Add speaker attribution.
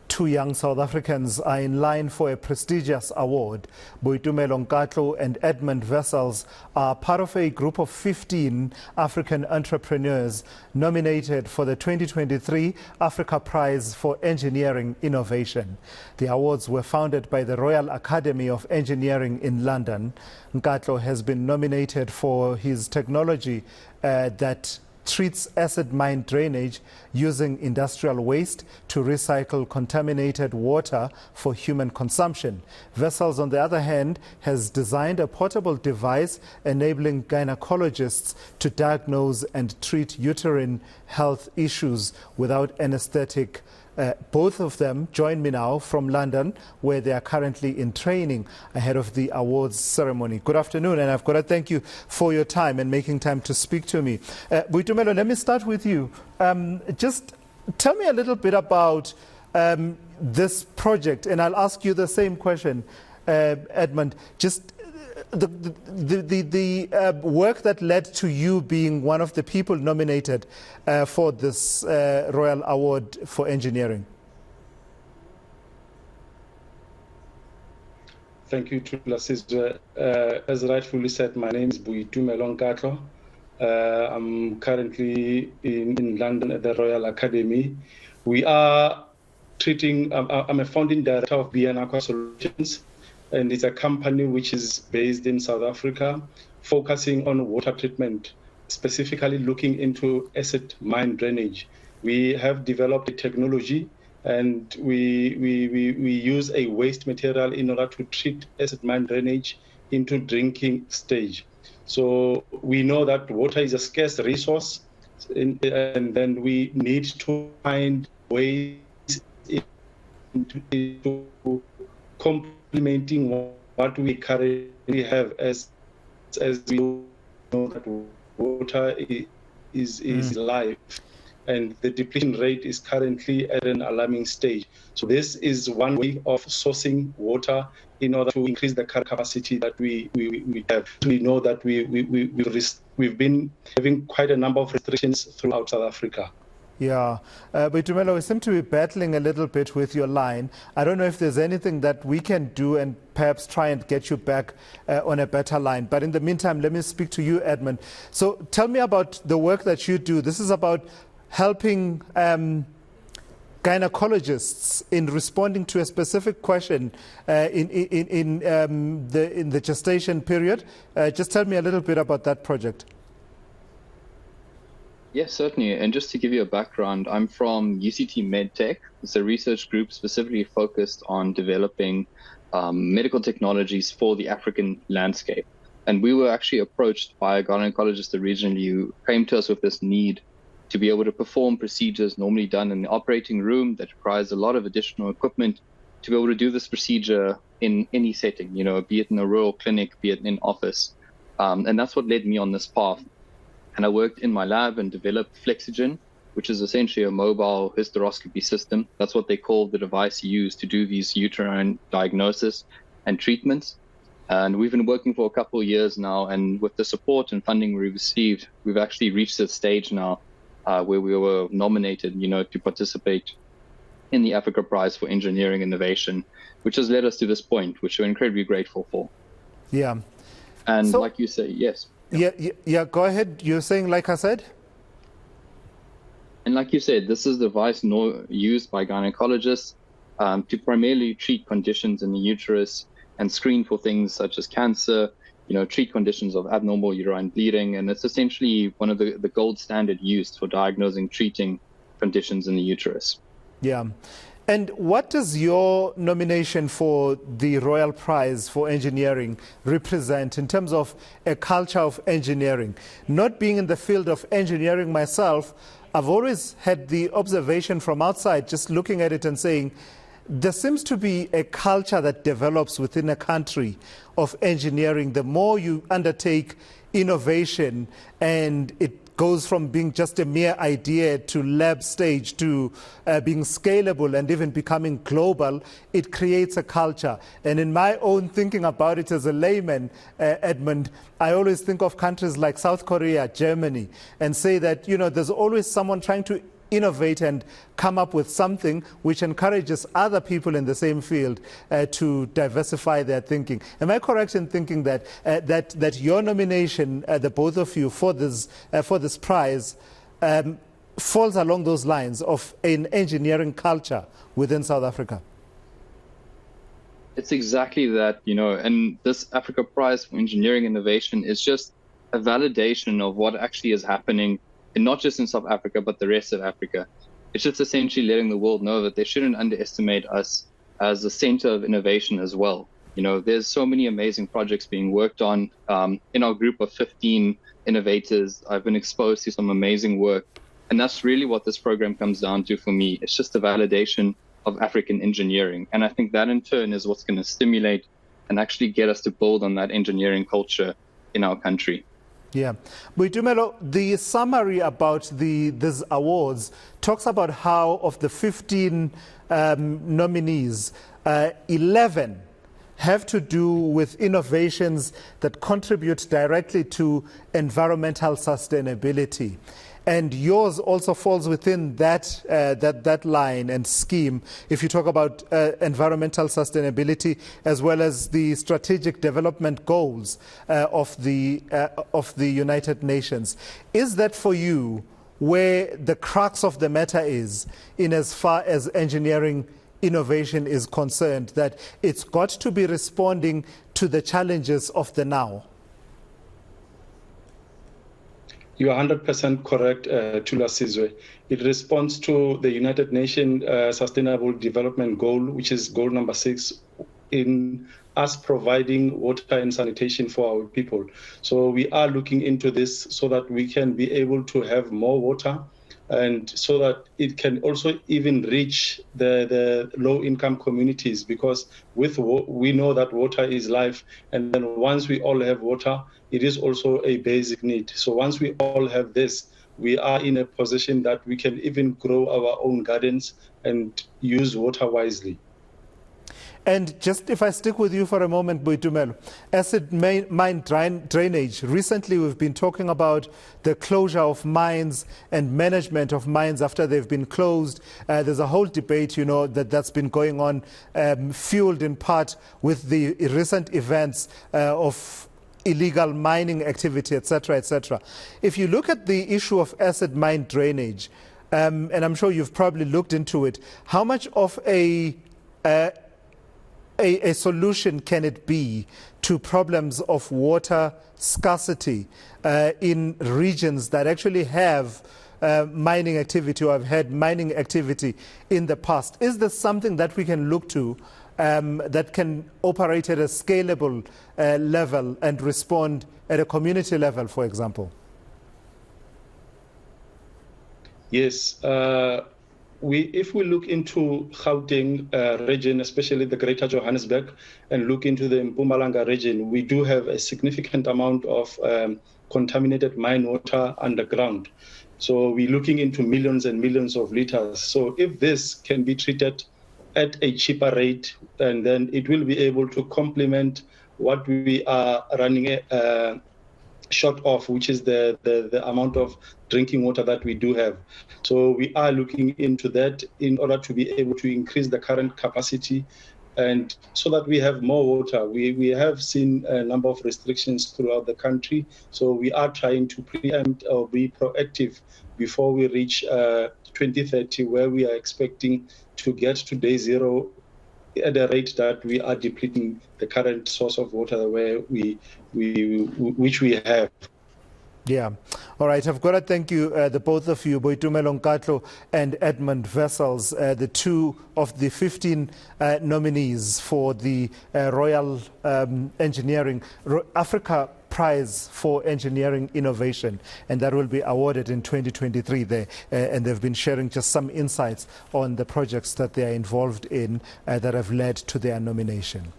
Speaker 1: Two young South Africans are in line for a prestigious award. Boitumelo Nkatlo and Edmund Wessels are part of a group of 15 African entrepreneurs nominated for the 2023 Africa Prize for Engineering Innovation. The awards were founded by the Royal Academy of Engineering in London. Nkatlo has been nominated for his technology that treats acid mine drainage using industrial waste to recycle contaminated water for human consumption. Wessels, on the other hand, has designed a portable device enabling gynecologists to diagnose and treat uterine health issues without anesthetic. Both of them join me now from London, where they are currently in training ahead of the awards ceremony. Good afternoon, and I've got to thank you for your time and making time to speak to me. Boitumelo, let me start with you. Just tell me a little bit about this project, and I'll ask you the same question, Edmund. Just the work that led to you being one of the people nominated for this Royal Award for Engineering.
Speaker 2: Thank you, Tula. As rightfully said, my name is Boitumelo Nkatlo. I'm currently in London at the Royal Academy. We are treating, I'm a founding director of eNCA Solutions, and it's a company which is based in South Africa, focusing on water treatment, specifically looking into acid mine drainage. We have developed a technology, and we use a waste material in order to treat acid mine drainage into drinking stage. So we know that water is a scarce resource, and then we need to find ways to complementing what we currently have, as we know that water is life, and the depletion rate is currently at an alarming stage. So this is one way of sourcing water in order to increase the capacity that we have. We know that we've been having quite a number of restrictions throughout South Africa.
Speaker 1: Yeah, Boitumelo, we seem to be battling a little bit with your line. I don't know if there's anything that we can do and perhaps try and get you back on a better line. But in the meantime, let me speak to you, Edmund. So tell me about the work that you do. This is about helping gynecologists in responding to a specific question in the gestation period. Just tell me a little bit about that project.
Speaker 3: Yes, certainly. And just to give you a background, I'm from UCT MedTech. It's a research group specifically focused on developing medical technologies for the African landscape. And we were actually approached by a gynecologist originally who came to us with this need to be able to perform procedures normally done in the operating room that requires a lot of additional equipment to be able to do this procedure in any setting, be it in a rural clinic, be it in office. And that's what led me on this path. And I worked in my lab and developed Flexigen, which is essentially a mobile hysteroscopy system. That's what they call the device used to do these uterine diagnosis and treatments. And we've been working for a couple of years now. And with the support and funding we received, we've actually reached a stage now where we were nominated, to participate in the Africa Prize for Engineering Innovation, which has led us to this point, which we're incredibly grateful for.
Speaker 1: Yeah.
Speaker 3: And so, like you say, yes.
Speaker 1: Yeah, go ahead. You're saying, like I said?
Speaker 3: And like you said, this is the device used by gynecologists to primarily treat conditions in the uterus and screen for things such as cancer, treat conditions of abnormal uterine bleeding. And it's essentially one of the gold standard used for diagnosing, treating conditions in the uterus.
Speaker 1: Yeah. And what does your nomination for the Royal Prize for Engineering represent in terms of a culture of engineering? Not being in the field of engineering myself, I've always had the observation from outside, just looking at it and saying, there seems to be a culture that develops within a country of engineering. The more you undertake innovation and it goes from being just a mere idea to lab stage to being scalable and even becoming global, it creates a culture. And in my own thinking about it as a layman, Edmund, I always think of countries like South Korea, Germany, and say that, there's always someone trying to innovate and come up with something which encourages other people in the same field to diversify their thinking. Am I correct in thinking that that your nomination, the both of you, for this prize falls along those lines of an engineering culture within South Africa?
Speaker 3: It's exactly that, and this Africa Prize for Engineering Innovation is just a validation of what actually is happening, and not just in South Africa, but the rest of Africa. It's just essentially letting the world know that they shouldn't underestimate us as a center of innovation as well. There's so many amazing projects being worked on. In our group of 15 innovators, I've been exposed to some amazing work. And that's really what this program comes down to for me. It's just a validation of African engineering. And I think that in turn is what's going to stimulate and actually get us to build on that engineering culture in our country.
Speaker 1: Yeah. Boitumelo, the summary about these awards talks about how of the 15 nominees, 11 have to do with innovations that contribute directly to environmental sustainability. And yours also falls within that line and scheme. If you talk about environmental sustainability as well as the strategic development goals of the United Nations, is that for you where the crux of the matter is, in as far as engineering innovation is concerned, that it's got to be responding to the challenges of the now?
Speaker 2: You are 100% correct, Tula Sizwe. It responds to the United Nations Sustainable Development Goal, which is goal number 6, in us providing water and sanitation for our people. So we are looking into this so that we can be able to have more water, and so that it can also even reach the low-income communities, because we know that water is life, and then once we all have water, it is also a basic need. So once we all have this, we are in a position that we can even grow our own gardens and use water wisely.
Speaker 1: And just if I stick with you for a moment, Boitumelo, acid mine drainage. Recently, we've been talking about the closure of mines and management of mines after they've been closed. There's a whole debate, that's been going on, fueled in part with the recent events of illegal mining activity, etc., etc. If you look at the issue of acid mine drainage, and I'm sure you've probably looked into it, how much of a solution can it be to problems of water scarcity in regions that actually have mining activity or have had mining activity in the past? Is this something that we can look to that can operate at a scalable level and respond at a community level, for example?
Speaker 2: Yes. If we look into Gauteng region, especially the Greater Johannesburg, and look into the Mpumalanga region, we do have a significant amount of contaminated mine water underground. So we're looking into millions and millions of liters. So if this can be treated at a cheaper rate, and then it will be able to complement what we are running short of, which is the amount of drinking water that we do have. So we are looking into that in order to be able to increase the current capacity, and so that we have more water. We have seen a number of restrictions throughout the country, so we are trying to preempt or be proactive before we reach 2030, where we are expecting to get to day zero at a rate that we are depleting the current source of water which we have.
Speaker 1: Yeah. All right. I've got to thank you, the both of you, Boitumelo Nkatlo and Edmund Wessels, the two of the 15 nominees for the Royal Engineering Africa Prize for Engineering Innovation, and that will be awarded in 2023 there. And they've been sharing just some insights on the projects that they are involved in that have led to their nomination.